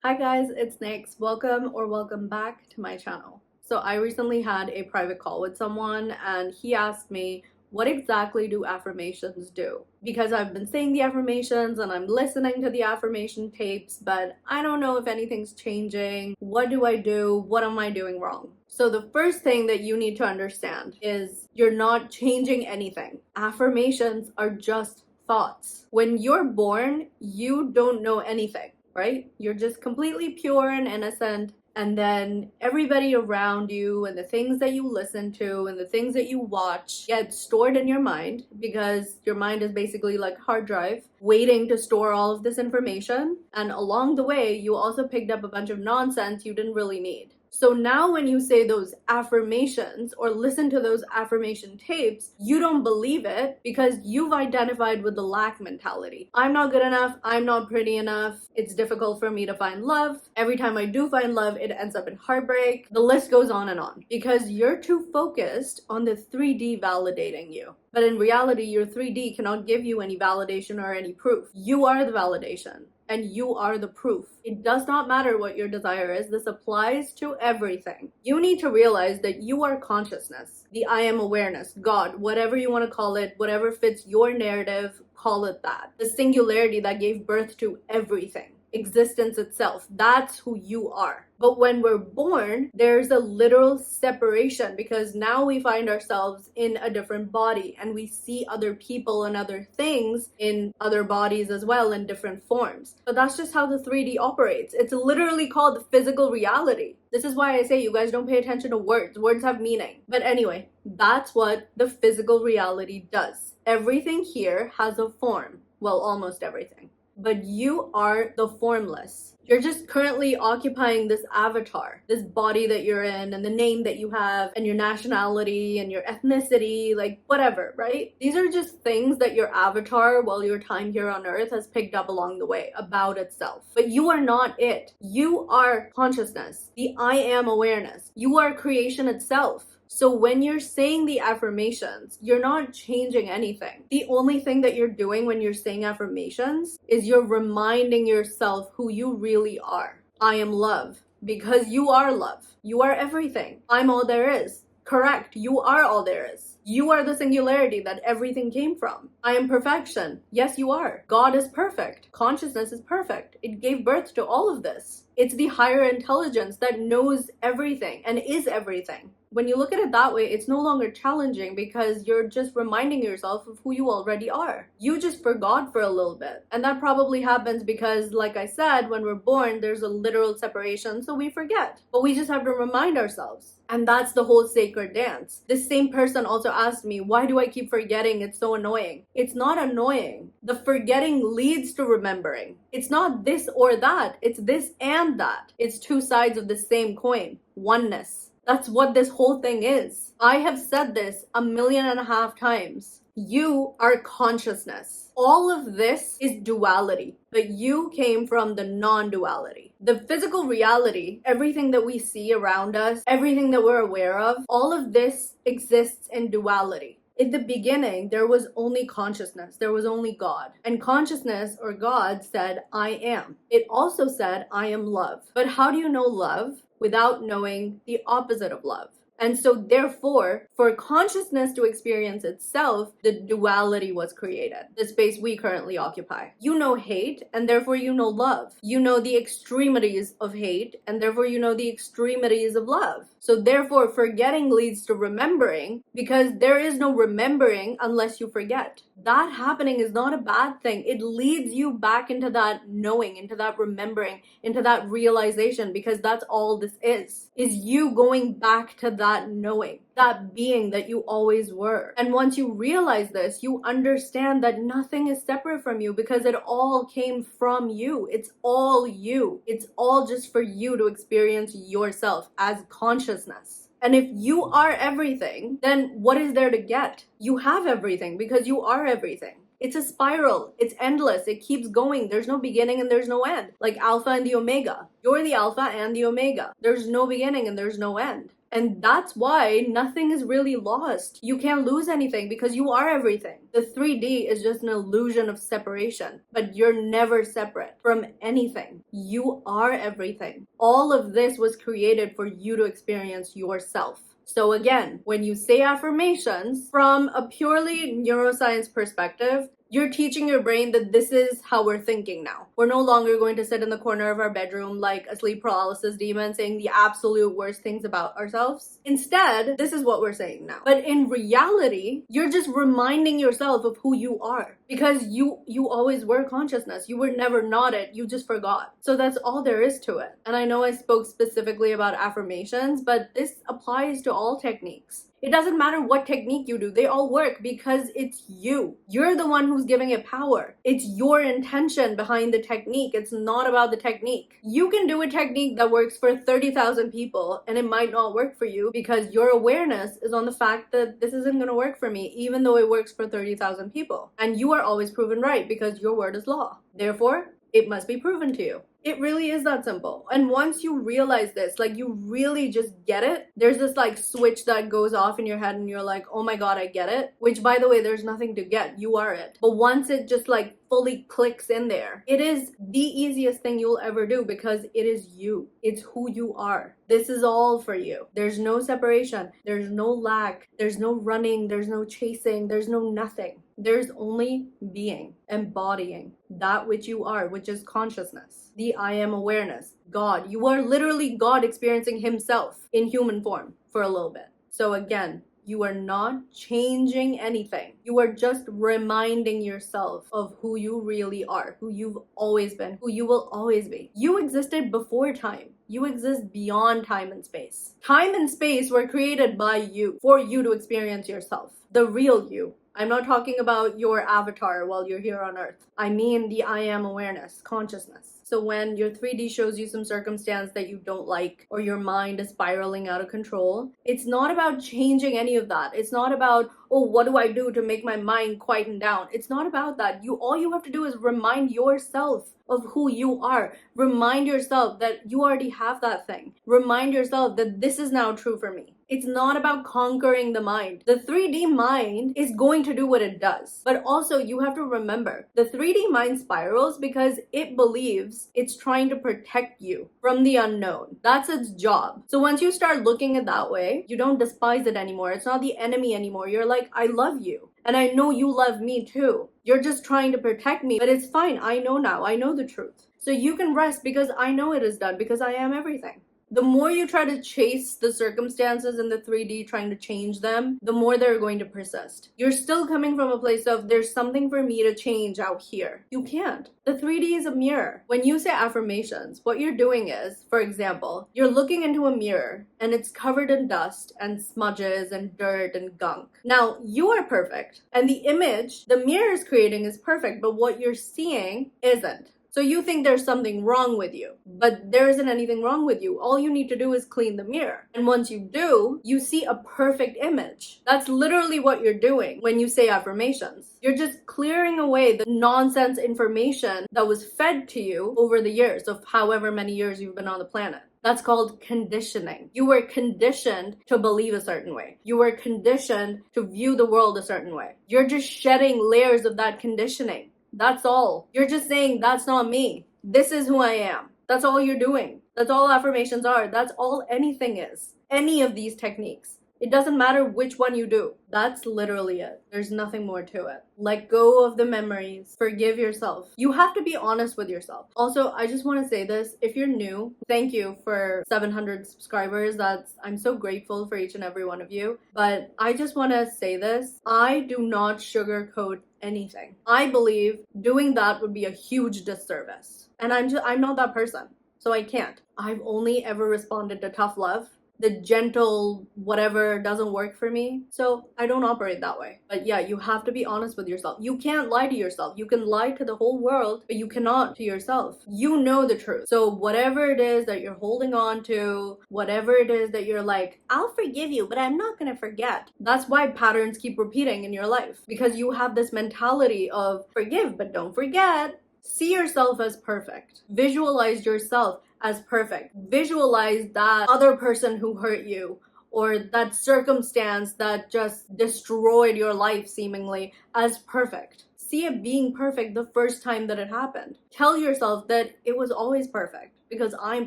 Hi guys, it's Nix. Welcome back to my channel. So I recently had a private call with someone and he asked me, what exactly do affirmations do? Because I've been saying the affirmations and I'm listening to the affirmation tapes, but I don't know if anything's changing. What do I do? What am I doing wrong? So the first thing that you need to understand is you're not changing anything. Affirmations are just thoughts. When you're born, you don't know anything, right? You're just completely pure and innocent. And then everybody around you and the things that you listen to and the things that you watch get stored in your mind because your mind is basically like a hard drive waiting to store all of this information. And along the way, you also picked up a bunch of nonsense you didn't really need. So now when you say those affirmations or listen to those affirmation tapes, you don't believe it because you've identified with the lack mentality. I'm not good enough. I'm not pretty enough. It's difficult for me to find love. Every time I do find love, it ends up in heartbreak. The list goes on and on because you're too focused on the 3D validating you. But in reality, your 3D cannot give you any validation or any proof. You are the validation. And you are the proof. It does not matter what your desire is. This applies to everything. You need to realize that you are consciousness, the I am awareness, God, whatever you want to call it, whatever fits your narrative, call it that. The singularity that gave birth to everything. Existence itself. That's who you are. But when we're born, there's a literal separation because now we find ourselves in a different body and we see other people and other things in other bodies as well in different forms. But that's just how the 3D operates. It's literally called physical reality. This is why I say you guys don't pay attention to words. Words have meaning. But anyway, that's what the physical reality does. Everything here has a form. Well, almost everything. But you are the formless. You're just currently occupying this avatar, this body that you're in and the name that you have and your nationality and your ethnicity, like whatever, right? These are just things that your avatar while your time here on earth has picked up along the way about itself. But you are not it. You are consciousness, the I am awareness. You are creation itself. So when you're saying the affirmations, you're not changing anything. The only thing that you're doing when you're saying affirmations is you're reminding yourself who you really are. I am love because you are love. You are everything. I'm all there is. Correct. You are all there is. You are the singularity that everything came from. I am perfection. Yes, you are. God is perfect. Consciousness is perfect. It gave birth to all of this. It's the higher intelligence that knows everything and is everything. When you look at it that way, it's no longer challenging because you're just reminding yourself of who you already are. You just forgot for a little bit. And that probably happens because, like I said, when we're born, there's a literal separation, so we forget. But we just have to remind ourselves. And that's the whole sacred dance. This same person also asked me, why do I keep forgetting? It's so annoying. It's not annoying. The forgetting leads to remembering. It's not this or that. It's this and that. It's two sides of the same coin. Oneness. That's what this whole thing is. I have said this 1.5 million times. You are consciousness. All of this is duality, but you came from the non-duality. The physical reality, everything that we see around us, everything that we're aware of, all of this exists in duality. In the beginning, there was only consciousness. There was only God. And consciousness or God said, I am. It also said, I am love. But how do you know love without knowing the opposite of love? And so therefore, for consciousness to experience itself, the duality was created, the space we currently occupy. You know hate, and therefore you know love. You know the extremities of hate, and therefore you know the extremities of love. So therefore, forgetting leads to remembering, because there is no remembering unless you forget. That happening is not a bad thing. It leads you back into that knowing, into that remembering, into that realization, because that's all this is you going back to that knowing, that being that you always were. And once you realize this, you understand that nothing is separate from you because it all came from you. It's all you. It's all just for you to experience yourself as consciousness. And if you are everything, then what is there to get? You have everything because you are everything. It's a spiral. It's endless. It keeps going. There's no beginning and there's no end. Like Alpha and the Omega. You're the Alpha and the Omega. There's no beginning and there's no end. And that's why nothing is really lost. You can't lose anything because you are everything. The 3D is just an illusion of separation, but you're never separate from anything. You are everything. All of this was created for you to experience yourself. So again, when you say affirmations, from a purely neuroscience perspective, you're teaching your brain that this is how we're thinking now. We're no longer going to sit in the corner of our bedroom like a sleep paralysis demon saying the absolute worst things about ourselves. Instead, this is what we're saying now. But in reality, you're just reminding yourself of who you are. Because you always were consciousness. You were never not it. You just forgot. So that's all there is to it. And I know I spoke specifically about affirmations, but this applies to all techniques. It doesn't matter what technique you do, they all work because it's you. You're the one who's giving it power. It's your intention behind the technique. It's not about the technique. You can do a technique that works for 30,000 people and it might not work for you because your awareness is on the fact that this isn't going to work for me, even though it works for 30,000 people. And you are always proven right because your word is law. Therefore, it must be proven to you. It really is that simple. And once you realize this, like you really just get it, there's this like switch that goes off in your head and you're like, oh my God, I get it. Which by the way, there's nothing to get. You are it. But once it just like fully clicks in there, it is the easiest thing you'll ever do because it is you. It's who you are. This is all for you. There's no separation. There's no lack. There's no running. There's no chasing. There's no nothing. There's only being, embodying that which you are, which is consciousness. The I am awareness. God. You are literally God experiencing himself in human form for a little bit. So again, you are not changing anything. You are just reminding yourself of who you really are, who you've always been, who you will always be. You existed before time. You exist beyond time and space. Time and space were created by you for you to experience yourself, the real you. I'm not talking about your avatar while you're here on earth. I mean the I am awareness, consciousness. So when your 3D shows you some circumstance that you don't like or your mind is spiraling out of control, it's not about changing any of that. It's not about, oh, what do I do to make my mind quieten down? It's not about that. All you have to do is remind yourself of who you are. Remind yourself that you already have that thing. Remind yourself that this is now true for me. It's not about conquering the mind. The 3D mind is going to do what it does. But also you have to remember, the 3D mind spirals because it believes it's trying to protect you from the unknown. That's its job. So once you start looking at it that way, you don't despise it anymore. It's not the enemy anymore. You're like, I love you. And I know you love me too. You're just trying to protect me, but it's fine. I know now. I know the truth. So you can rest because I know it is done because I am everything. The more you try to chase the circumstances in the 3D, trying to change them, the more they're going to persist. You're still coming from a place of, there's something for me to change out here. You can't. The 3D is a mirror. When you say affirmations, what you're doing is, for example, you're looking into a mirror and it's covered in dust and smudges and dirt and gunk. Now, you are perfect. And the image the mirror is creating is perfect, but what you're seeing isn't. So you think there's something wrong with you, but there isn't anything wrong with you. All you need to do is clean the mirror. And once you do, you see a perfect image. That's literally what you're doing when you say affirmations. You're just clearing away the nonsense information that was fed to you over the years of however many years you've been on the planet. That's called conditioning. You were conditioned to believe a certain way. You were conditioned to view the world a certain way. You're just shedding layers of that conditioning. That's all. You're just saying, that's not me. This is who I am. That's all you're doing. That's all affirmations are. That's all anything is. Any of these techniques. It doesn't matter which one you do. That's literally it. There's nothing more to it. Let go of the memories. Forgive yourself. You have to be honest with yourself. Also, I just want to say this. If you're new, thank you for 700 subscribers. I'm so grateful for each and every one of you. But I just want to say this. I do not sugarcoat anything. I believe doing that would be a huge disservice. And I'm not that person. So I can't. I've only ever responded to tough love. The gentle whatever doesn't work for me. So I don't operate that way. But yeah, you have to be honest with yourself. You can't lie to yourself. You can lie to the whole world, but you cannot to yourself. You know the truth. So whatever it is that you're holding on to, whatever it is that you're like, I'll forgive you, but I'm not gonna forget. That's why patterns keep repeating in your life. Because you have this mentality of forgive, but don't forget. See yourself as perfect. Visualize yourself as perfect. Visualize that other person who hurt you or that circumstance that just destroyed your life seemingly as perfect. See it being perfect the first time that it happened. Tell yourself that it was always perfect because I'm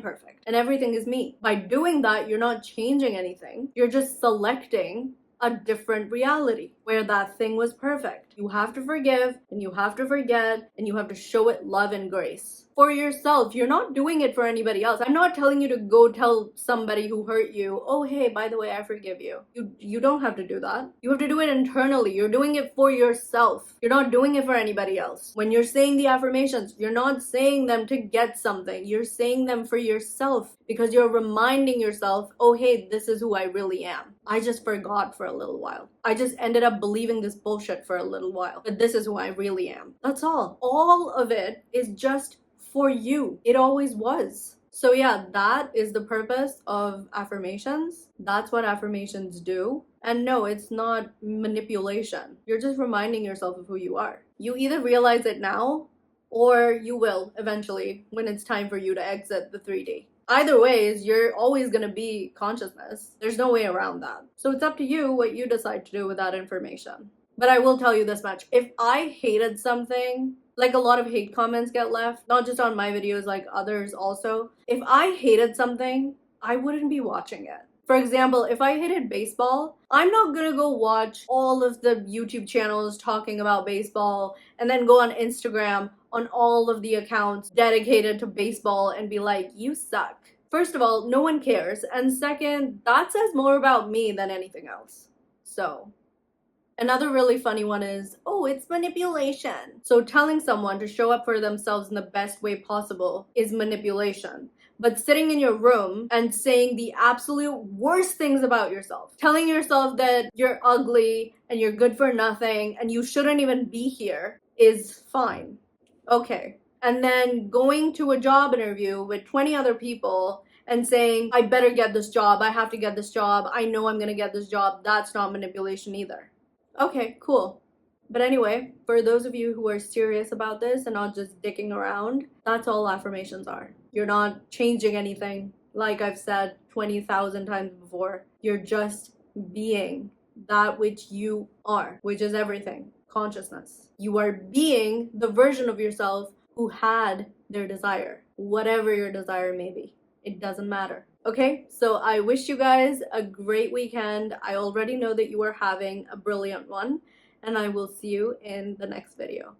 perfect and everything is me. By doing that, you're not changing anything. You're just selecting a different reality where that thing was perfect. You have to forgive and you have to forget and you have to show it love and grace. For yourself, you're not doing it for anybody else. I'm not telling you to go tell somebody who hurt you, oh hey, by the way, I forgive you. You don't have to do that. You have to do it internally. You're doing it for yourself. You're not doing it for anybody else. When you're saying the affirmations, you're not saying them to get something. You're saying them for yourself because you're reminding yourself, oh hey, this is who I really am. I just forgot for a little while. I just ended up believing this bullshit for a little while, but this is who I really am. That's all. All of it is just for you. It always was. So yeah, that is the purpose of affirmations. That's what affirmations do. And no, it's not manipulation. You're just reminding yourself of who you are. You either realize it now or you will eventually when it's time for you to exit the 3D. Either ways, you're always going to be consciousness. There's no way around that. So it's up to you what you decide to do with that information. But I will tell you this much. If I hated something, like a lot of hate comments get left, not just on my videos, like others also. If I hated something, I wouldn't be watching it. For example, if I hated baseball, I'm not gonna go watch all of the YouTube channels talking about baseball and then go on Instagram on all of the accounts dedicated to baseball and be like, you suck. First of all, no one cares. And second, that says more about me than anything else. So another really funny one is, oh, it's manipulation. So telling someone to show up for themselves in the best way possible is manipulation. But sitting in your room and saying the absolute worst things about yourself, telling yourself that you're ugly and you're good for nothing and you shouldn't even be here is fine. Okay. And then going to a job interview with 20 other people and saying, I better get this job, I have to get this job, I know I'm gonna get this job, that's not manipulation either. Okay, cool. But anyway, for those of you who are serious about this and not just dicking around, that's all affirmations are. You're not changing anything, like I've said 20,000 times before. You're just being that which you are, which is everything, consciousness. You are being the version of yourself who had their desire, whatever your desire may be. It doesn't matter. Okay, so I wish you guys a great weekend. I already know that you are having a brilliant one, and I will see you in the next video.